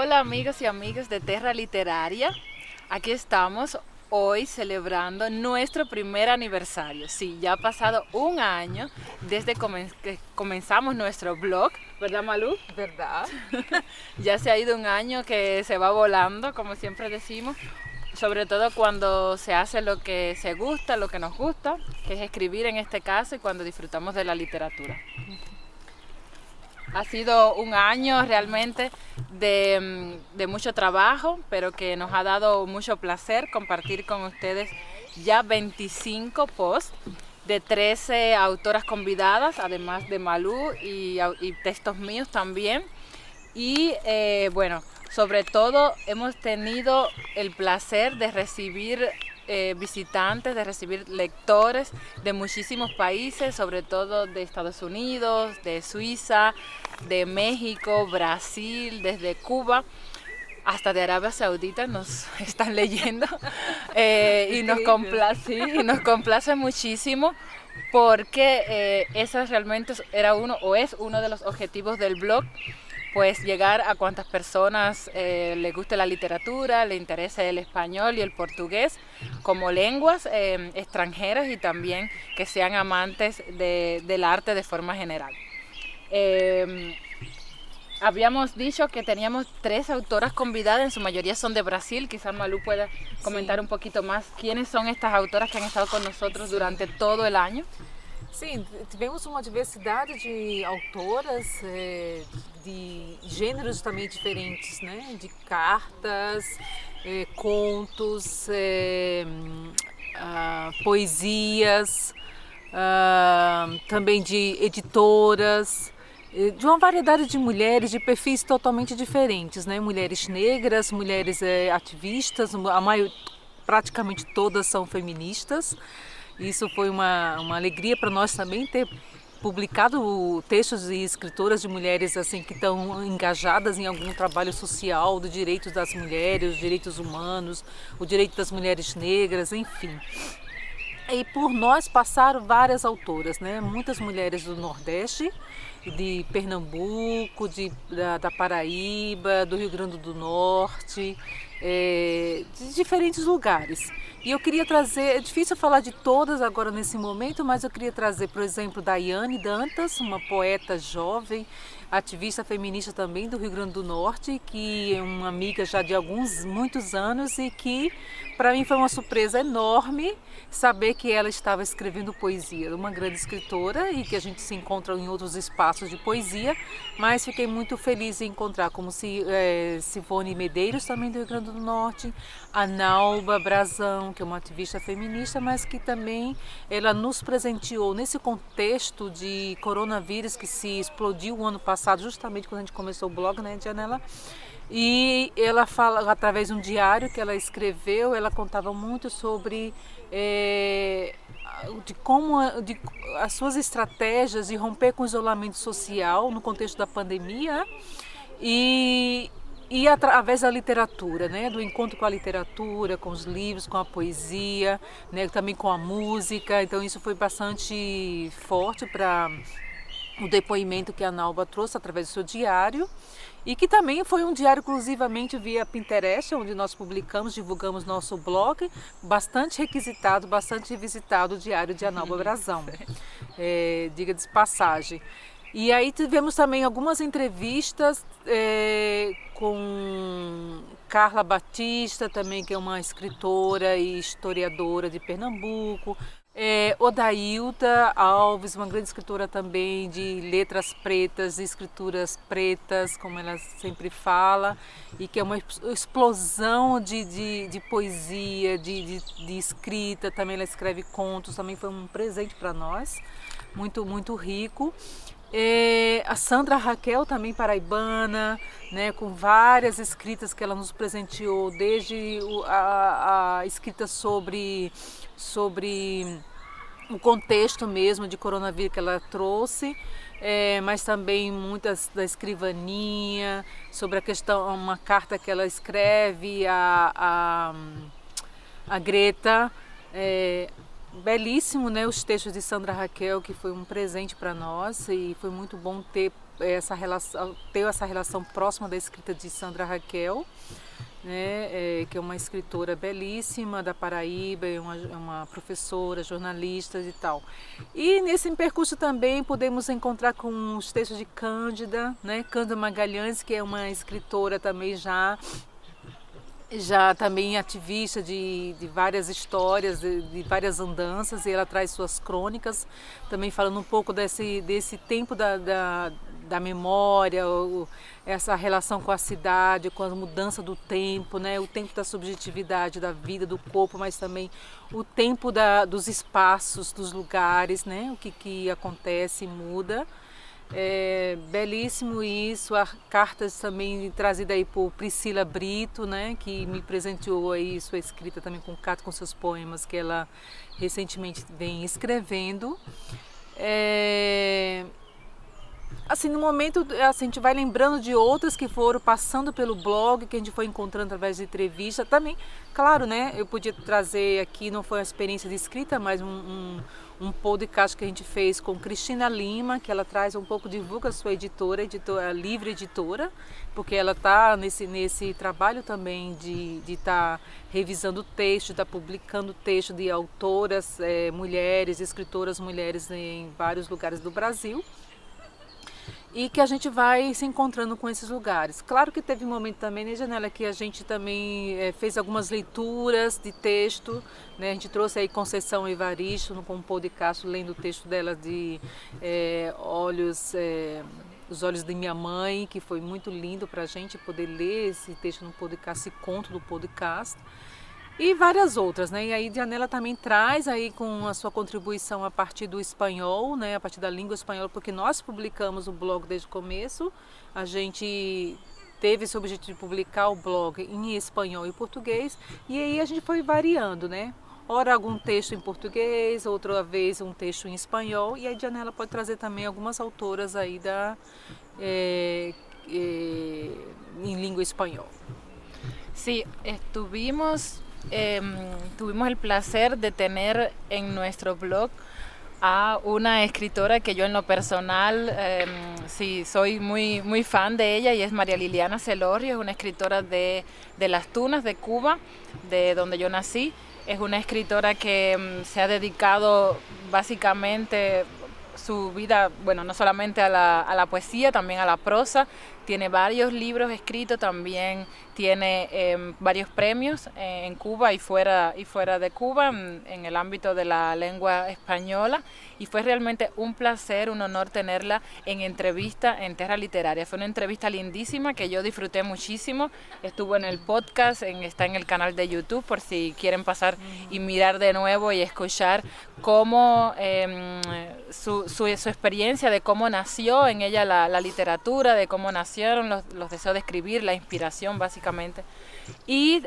Hola amigos y amigas de Terra Literaria. Aquí estamos hoy celebrando nuestro primer aniversario. Sí, ya ha pasado un año desde que comenzamos nuestro blog, ¿verdad Malú? ¿Verdad? Ya se ha ido un año que se va volando, como siempre decimos, sobre todo cuando se hace lo que se gusta, lo que nos gusta, que es escribir en este caso y cuando disfrutamos de la literatura. Ha sido un año realmente de mucho trabajo, pero que nos ha dado mucho placer compartir con ustedes ya 25 posts de 13 autoras convidadas, además de Malú y textos míos también. Y bueno, sobre todo hemos tenido el placer de recibir visitantes, de recibir lectores de muchísimos países, sobre todo de Estados Unidos, de Suiza, de México, Brasil, desde Cuba, hasta de Arabia Saudita nos están leyendo Incrível. y nos complace muchísimo porque ese realmente era uno o es uno de los objetivos del blog, pues llegar a cuantas personas le guste la literatura, le interese el español y el portugués como lenguas extranjeras y también que sean amantes del arte de forma general. Eh, Habíamos dicho que teníamos 3 autoras convidadas, en su mayoría son de Brasil. Quizás Malú pueda comentar Sim, un poquito más quiénes son estas autoras que han estado con nosotros sim. durante todo el año. Sim, tivemos uma diversidade de autoras, de gêneros também diferentes, né? De cartas, contos, poesias, também de editoras, de uma variedade de mulheres de perfis totalmente diferentes, né? Mulheres negras, mulheres ativistas, praticamente todas são feministas. Isso foi uma alegria para nós também ter publicado textos e escritoras de mulheres assim que estão engajadas em algum trabalho social, do direito das mulheres, os direitos humanos, o direito das mulheres negras, enfim. E por nós passaram várias autoras, né? Muitas mulheres do Nordeste, de Pernambuco, da Paraíba, do Rio Grande do Norte, de diferentes lugares. E eu queria trazer, é difícil falar de todas agora nesse momento, mas eu queria trazer, por exemplo, Daiane Dantas, uma poeta jovem, ativista feminista também do Rio Grande do Norte, que é uma amiga já de muitos anos e que para mim foi uma surpresa enorme saber que ela estava escrevendo poesia, uma grande escritora e que a gente se encontra em outros espaços de poesia, mas fiquei muito feliz em encontrar como Sivone Medeiros, também do Rio Grande do Norte, a Nalba Brazão, que é uma ativista feminista, mas que também ela nos presenteou nesse contexto de coronavírus que se explodiu o ano passado, justamente quando a gente começou o blog, né, Janela? E ela fala, através de um diário que ela escreveu, ela contava muito sobre de como de, as suas estratégias de romper com o isolamento social no contexto da pandemia e, e através da literatura, né, do encontro com a literatura, com os livros, com a poesia, né, também com a música. Então isso foi bastante forte para o depoimento que a Nalba trouxe através do seu diário e que também foi um diário exclusivamente via Pinterest, onde nós publicamos, divulgamos nosso blog, bastante requisitado, bastante visitado, o diário de Analba Brazão, diga de passagem. E aí tivemos também algumas entrevistas com Carla Batista, também que é uma escritora e historiadora de Pernambuco, Odailda Alves, uma grande escritora também de letras pretas, de escrituras pretas, como ela sempre fala, e que é uma explosão de poesia, de escrita, também ela escreve contos, também foi um presente para nós, muito, muito rico. A Sandra Raquel, também paraibana, né, com várias escritas que ela nos presenteou, desde a escrita sobre o contexto mesmo de coronavírus que ela trouxe, mas também muitas da escrivaninha, sobre a questão, uma carta que ela escreve a Greta, belíssimo, né, os textos de Sandra Raquel, que foi um presente para nós, e foi muito bom ter essa relação próxima da escrita de Sandra Raquel, né, que é uma escritora belíssima da Paraíba, é uma professora, jornalista e tal. E nesse percurso também podemos encontrar com os textos de Cândida, né, Cândida Magalhães, que é uma escritora também já também ativista de várias histórias, de várias andanças, e ela traz suas crônicas, também falando um pouco desse tempo da memória, essa relação com a cidade, com a mudança do tempo, né? O tempo da subjetividade da vida, do corpo, mas também o tempo dos espaços, dos lugares, né? O que acontece e muda. É belíssimo isso, cartas também trazidas aí por Priscila Brito, né, que me presenteou aí sua escrita também com seus poemas que ela recentemente vem escrevendo. Assim, no momento, assim, a gente vai lembrando de outras que foram passando pelo blog, que a gente foi encontrando através de entrevista. Também, claro, né, eu podia trazer aqui, não foi uma experiência de escrita, mas um podcast que a gente fez com Cristina Lima, que ela traz um pouco, divulga a sua editora Livre Editora, porque ela está nesse trabalho também de estar revisando texto, de estar publicando texto de autoras, mulheres, escritoras mulheres em vários lugares do Brasil. E que a gente vai se encontrando com esses lugares. Claro que teve um momento também, né, Janela, que a gente também fez algumas leituras de texto, né? A gente trouxe aí Conceição Evaristo com um podcast lendo o texto dela de Os Olhos de Minha Mãe, que foi muito lindo para a gente poder ler esse texto no podcast, esse conto do podcast. E várias outras, né? E aí Dianela também traz aí com a sua contribuição a partir do espanhol, né? A partir da língua espanhola, porque nós publicamos o blog desde o começo. A gente teve esse objetivo de publicar o blog em espanhol e português, e aí a gente foi variando, né? Ora algum texto em português, outra vez um texto em espanhol, e a Dianela pode trazer também algumas autoras aí em língua espanhola. Sí, tuvimos el placer de tener en nuestro blog a una escritora que yo en lo personal sí soy muy fan de ella, y es María Liliana Celorio. Es una escritora de Las Tunas, de Cuba, de donde yo nací. Es una escritora que se ha dedicado básicamente su vida, bueno, no solamente a la poesía, también a la prosa. Tiene varios libros escritos, también tiene varios premios en Cuba y fuera de Cuba en el ámbito de la lengua española, y fue realmente un placer, un honor tenerla en entrevista en Terra Literaria. Fue una entrevista lindísima que yo disfruté muchísimo. Estuvo en el podcast, está en el canal de YouTube por si quieren pasar y mirar de nuevo y escuchar cómo su experiencia, de cómo nació en ella la literatura, de cómo nacieron los deseos de escribir, la inspiración básicamente. Y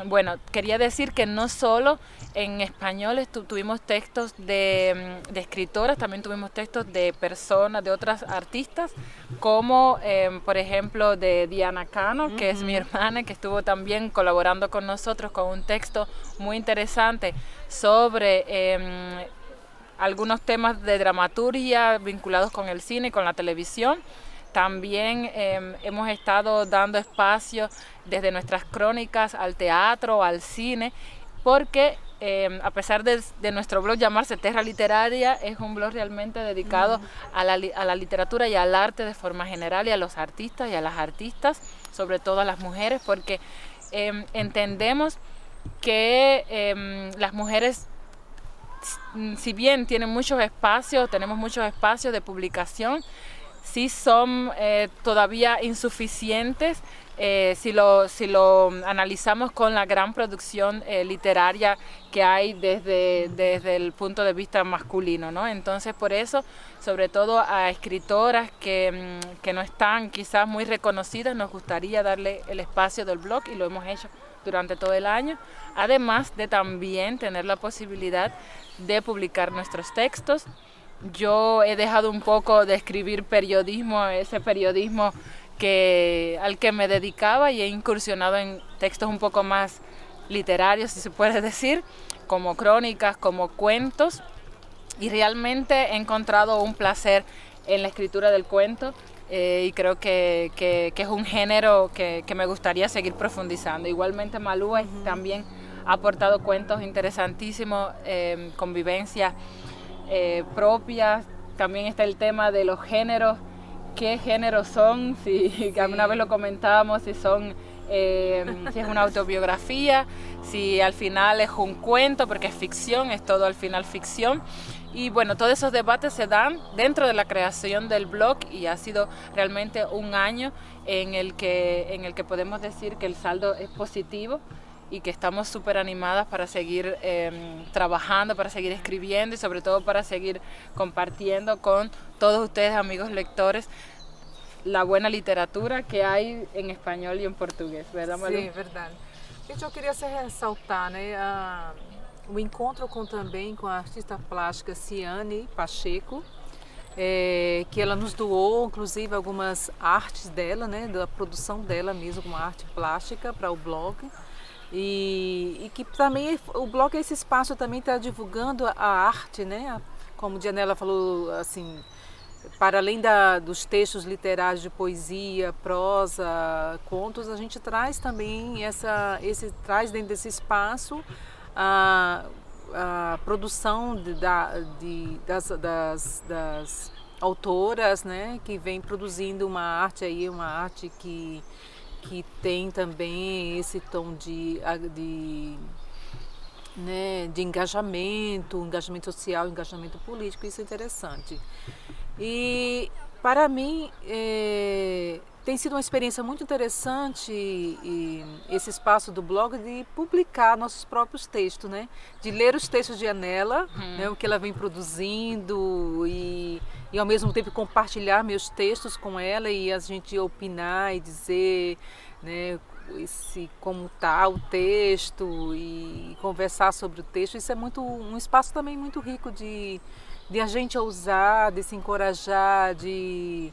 bueno, quería decir que no solo en español tuvimos textos de escritoras, también tuvimos textos de personas, de otras artistas, como por ejemplo de Diana Cano, que es mi hermana, que estuvo también colaborando con nosotros con un texto muy interesante sobre algunos temas de dramaturgia vinculados con el cine y con la televisión. También hemos estado dando espacio desde nuestras crónicas al teatro, al cine, porque a pesar de nuestro blog llamarse Terra Literaria, es un blog realmente dedicado a la literatura y al arte de forma general, y a los artistas y a las artistas, sobre todo a las mujeres, porque entendemos que las mujeres, si bien tienen tenemos muchos espacios de publicación, sí son todavía insuficientes si lo analizamos con la gran producción literaria que hay desde el punto de vista masculino, ¿no? Entonces, por eso, sobre todo a escritoras que no están quizás muy reconocidas, nos gustaría darle el espacio del blog, y lo hemos hecho durante todo el año, además de también tener la posibilidad de publicar nuestros textos. Yo he dejado un poco de escribir periodismo, ese periodismo al que me dedicaba, y he incursionado en textos un poco más literarios, si se puede decir, como crónicas, como cuentos, y realmente he encontrado un placer en la escritura del cuento. Y creo que es un género que me gustaría seguir profundizando. Igualmente Malú también ha aportado cuentos interesantísimos, convivencias propias. También está el tema de los géneros. ¿Qué géneros son? Si alguna vez lo comentábamos, si son si es una autobiografía, si al final es un cuento, porque es ficción, es todo al final ficción. Y bueno, todos esos debates se dan dentro de la creación del blog y ha sido realmente un año en el que podemos decir que el saldo es positivo y que estamos súper animadas para seguir trabajando, para seguir escribiendo y sobre todo para seguir compartiendo con todos ustedes, amigos lectores, la buena literatura que hay en español y en português, ¿verdad, Malu? Sim, verdade. Gente, eu queria ressaltar, né, o encontro também com a artista plástica Ciane Pacheco, que ela nos doou, inclusive, algumas artes dela, né, da produção dela mesmo, uma arte plástica para o blog. E que também o blog é esse espaço também está divulgando a arte, né? Como a Dianela falou, assim, para além dos textos literários de poesia, prosa, contos, a gente traz também traz dentro desse espaço a produção das autoras, né, que vem produzindo uma arte que tem também esse tom de engajamento social, engajamento político, isso é interessante. E para mim tem sido uma experiência muito interessante esse espaço do blog de publicar nossos próprios textos, né? De ler os textos de Anela, né? O que ela vem produzindo e ao mesmo tempo compartilhar meus textos com ela e a gente opinar e dizer, né, como está o texto e conversar sobre o texto. Isso é um espaço também muito rico de a gente ousar, de se encorajar, de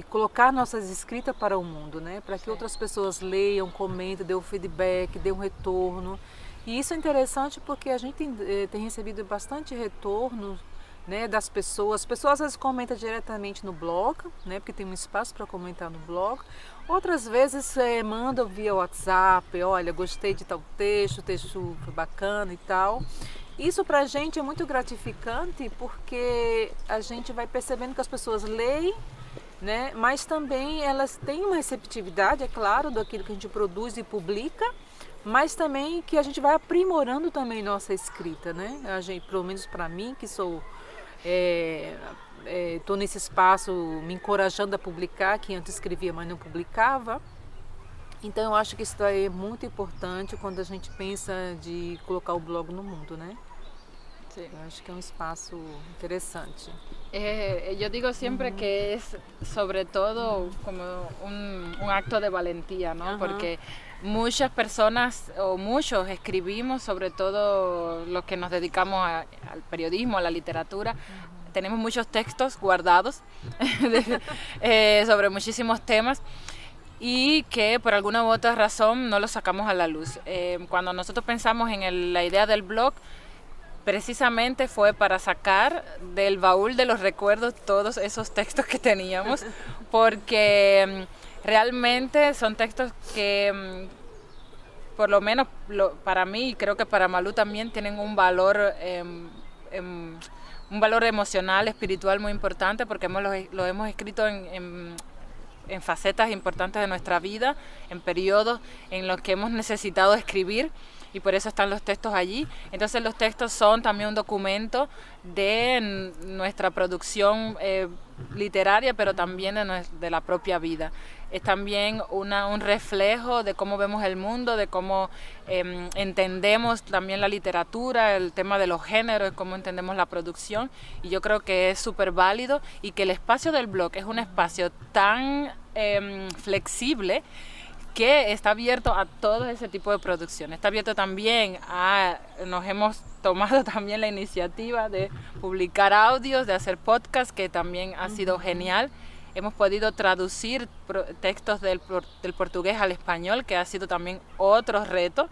colocar nossas escritas para o mundo, né? Para que outras pessoas leiam, comentem, dêem um feedback, dêem um retorno. E isso é interessante porque a gente tem recebido bastante retorno, né, das pessoas. As pessoas às vezes comentam diretamente no blog, né, porque tem um espaço para comentar no blog. Outras vezes mandam via WhatsApp, olha, gostei de tal texto, o texto foi bacana e tal. Isso para a gente é muito gratificante porque a gente vai percebendo que as pessoas leem, né, mas também elas têm uma receptividade, é claro, daquilo que a gente produz e publica, mas também que a gente vai aprimorando também nossa escrita, né? A gente, pelo menos para mim, que sou estou nesse espaço me encorajando a publicar, que antes escrevia, mas não publicava. Então eu acho que isso é muito importante quando a gente pensa de colocar o blog no mundo, né? Sí. Eu acho que é um espaço interessante. Yo digo siempre que es sobre todo como un acto de valentía, ¿no? Porque muchas personas o muchos escribimos, sobre todo los que nos dedicamos al periodismo, a la literatura, tenemos muchos textos guardados sobre muchísimos temas y que por alguna u otra razón no los sacamos a la luz. Cuando nosotros pensamos en la idea del blog, precisamente fue para sacar del baúl de los recuerdos todos esos textos que teníamos, porque realmente son textos que, por lo menos para mí y creo que para Malú también, tienen un valor emocional, espiritual muy importante, porque lo hemos escrito en facetas importantes de nuestra vida, en periodos en los que hemos necesitado escribir, y por eso están los textos allí. Entonces los textos son también un documento de nuestra producción literaria, pero también de la propia vida. Es también un reflejo de cómo vemos el mundo, de cómo entendemos también la literatura, el tema de los géneros, cómo entendemos la producción, y yo creo que es súper válido y que el espacio del blog es un espacio tan flexible que está abierto a todo ese tipo de producción. Está abierto también nos hemos tomado también la iniciativa de publicar audios, de hacer podcast, que también ha sido genial. Hemos podido traducir textos del portugués al español, que ha sido también otro reto.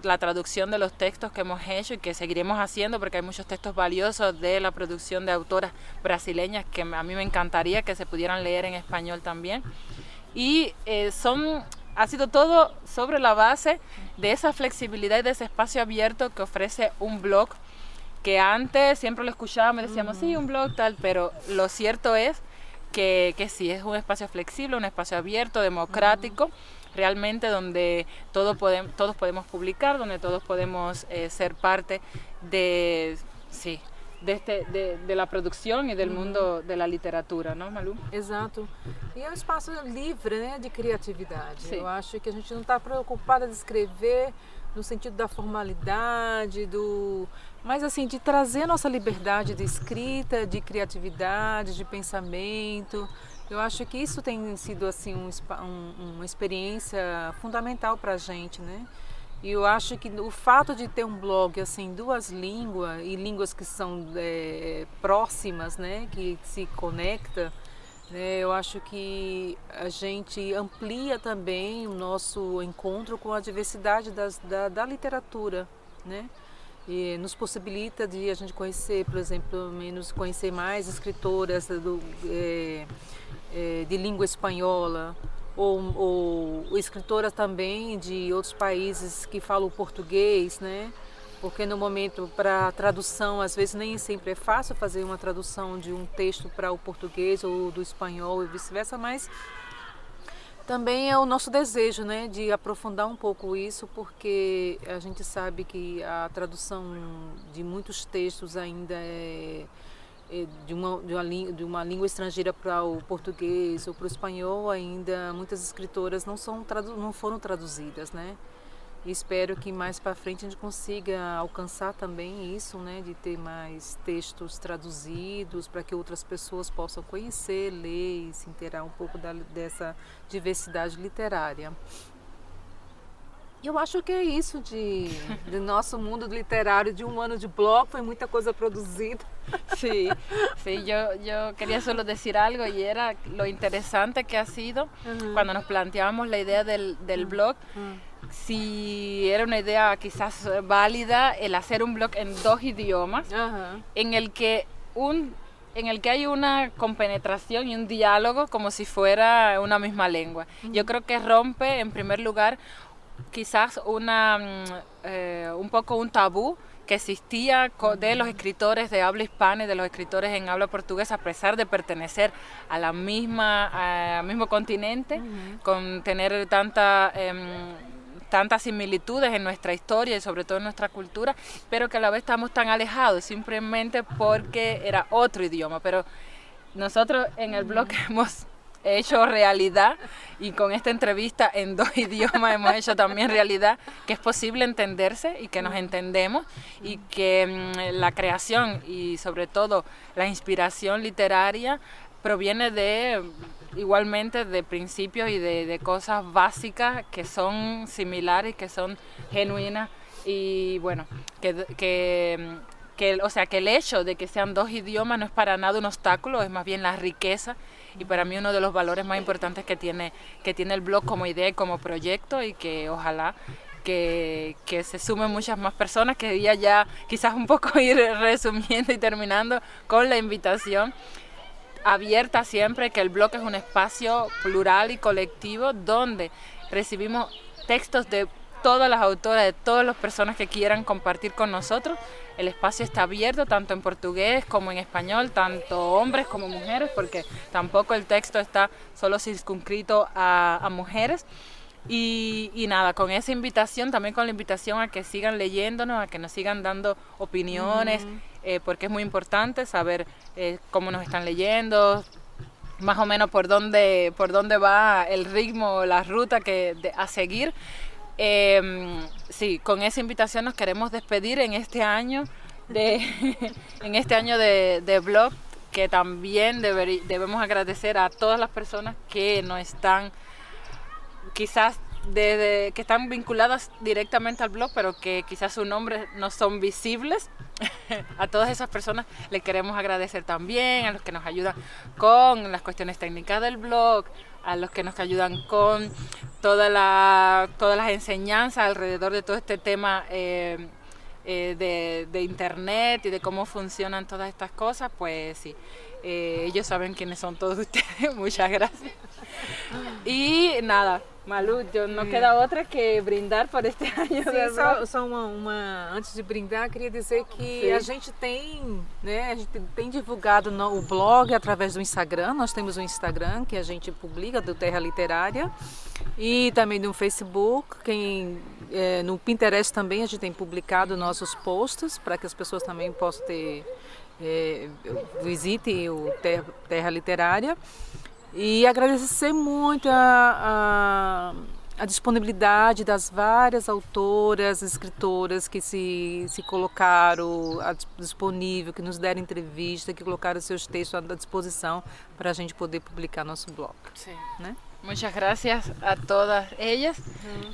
la traducción de los textos que hemos hecho y que seguiremos haciendo, porque hay muchos textos valiosos de la producción de autoras brasileñas que a mí me encantaría que se pudieran leer en español también. Y ha sido todo sobre la base de esa flexibilidad y de ese espacio abierto que ofrece un blog, que antes siempre lo escuchábamos y decíamos, sí, un blog tal, pero lo cierto es que sí, es un espacio flexible, un espacio abierto, democrático, realmente donde todos podemos publicar, donde todos podemos ser parte de la produção e do mundo da literatura, não, Malu? Exato. E é um espaço livre, né, de criatividade. Sim. Eu acho que a gente não está preocupada de escrever no sentido da formalidade, mas assim, de trazer nossa liberdade de escrita, de criatividade, de pensamento. Eu acho que isso tem sido assim uma experiência fundamental para a gente, né? E eu acho que o fato de ter um blog assim, 2 línguas e línguas que são próximas, né, que se conecta, né, eu acho que a gente amplia também o nosso encontro com a diversidade da literatura, né? E nos possibilita de a gente conhecer, por exemplo, conhecer mais escritoras de língua espanhola, ou escritoras também de outros países que falam português, né? Porque no momento para tradução, às vezes nem sempre é fácil fazer uma tradução de um texto para o português ou do espanhol e vice-versa, mas também é o nosso desejo, né, de aprofundar um pouco isso, porque a gente sabe que a tradução de muitos textos ainda é de uma língua estrangeira para o português ou para o espanhol, ainda muitas escritoras não foram traduzidas, né? E espero que mais para frente a gente consiga alcançar também isso, né? De ter mais textos traduzidos para que outras pessoas possam conhecer, ler e se inteirar um pouco dessa diversidade literária. Eu acho que é isso do nosso mundo literário, de um ano de blog, foi muita coisa produzida. Sí, sí, yo quería solo decir algo y era lo interesante que ha sido cuando nos planteábamos la idea del blog, si era una idea quizás válida el hacer un blog en 2 idiomas, en el que hay una compenetración y un diálogo como si fuera una misma lengua. Yo creo que rompe en primer lugar quizás un poco un tabú que existía de los escritores de habla hispana y de los escritores en habla portuguesa, a pesar de pertenecer al mismo continente, con tener tantas similitudes en nuestra historia y sobre todo en nuestra cultura, pero que a la vez estamos tan alejados simplemente porque era otro idioma. Pero nosotros en el blog hemos hecho realidad, y con esta entrevista en 2 idiomas hemos hecho también realidad que es posible entenderse y que nos entendemos, y que la creación y sobre todo la inspiración literaria proviene igualmente de principios y de cosas básicas que son similares, que son genuinas, y bueno, o sea, que el hecho de que sean 2 idiomas no es para nada un obstáculo, es más bien la riqueza, y para mí uno de los valores más importantes que tiene el blog como idea y como proyecto, y que ojalá que se sumen muchas más personas. Quería ya quizás un poco ir resumiendo y terminando con la invitación abierta siempre, que el blog es un espacio plural y colectivo donde recibimos textos de todas las autoras, de todas las personas que quieran compartir con nosotros. El espacio está abierto tanto en portugués como en español, tanto hombres como mujeres, porque tampoco el texto está solo circunscrito a mujeres. Y nada, con esa invitación, también con la invitación a que sigan leyéndonos, a que nos sigan dando opiniones, porque es muy importante saber cómo nos están leyendo, más o menos por dónde va el ritmo, la ruta a seguir. Sí, con esa invitación nos queremos despedir en este año de blog, que también debemos agradecer a todas las personas que nos están, quizás que están vinculadas directamente al blog, pero que quizás sus nombres no son visibles. A todas esas personas les queremos agradecer también, a los que nos ayudan con las cuestiones técnicas del blog, a los que nos ayudan con todas las enseñanzas alrededor de todo este tema de internet y de cómo funcionan todas estas cosas, pues sí, ellos saben quiénes son todos ustedes. Muchas gracias. E nada, Malu, não queda outra que brindar por este ano. Sim, só antes de brindar, queria dizer que a gente tem, né, a gente tem divulgado o blog através do Instagram. Nós temos um Instagram que a gente publica do Terra Literária e também no Facebook. No Pinterest também a gente tem publicado nossos posts para que as pessoas também possam visitem o Terra Literária. E agradecer muito a disponibilidade das várias autoras, escritoras que se colocaram disponível, que nos deram entrevista, que colocaram seus textos à disposição para a gente poder publicar nosso blog. Sí. Né? Muchas gracias a todas ellas,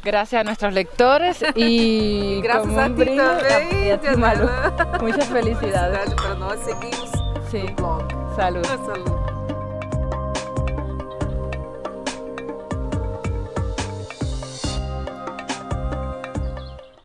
gracias a nuestros lectores y gracias a ti também, a ti, Malu. Muchas felicidades. Para nós, seguimos sí. no blog. Salud. Salud.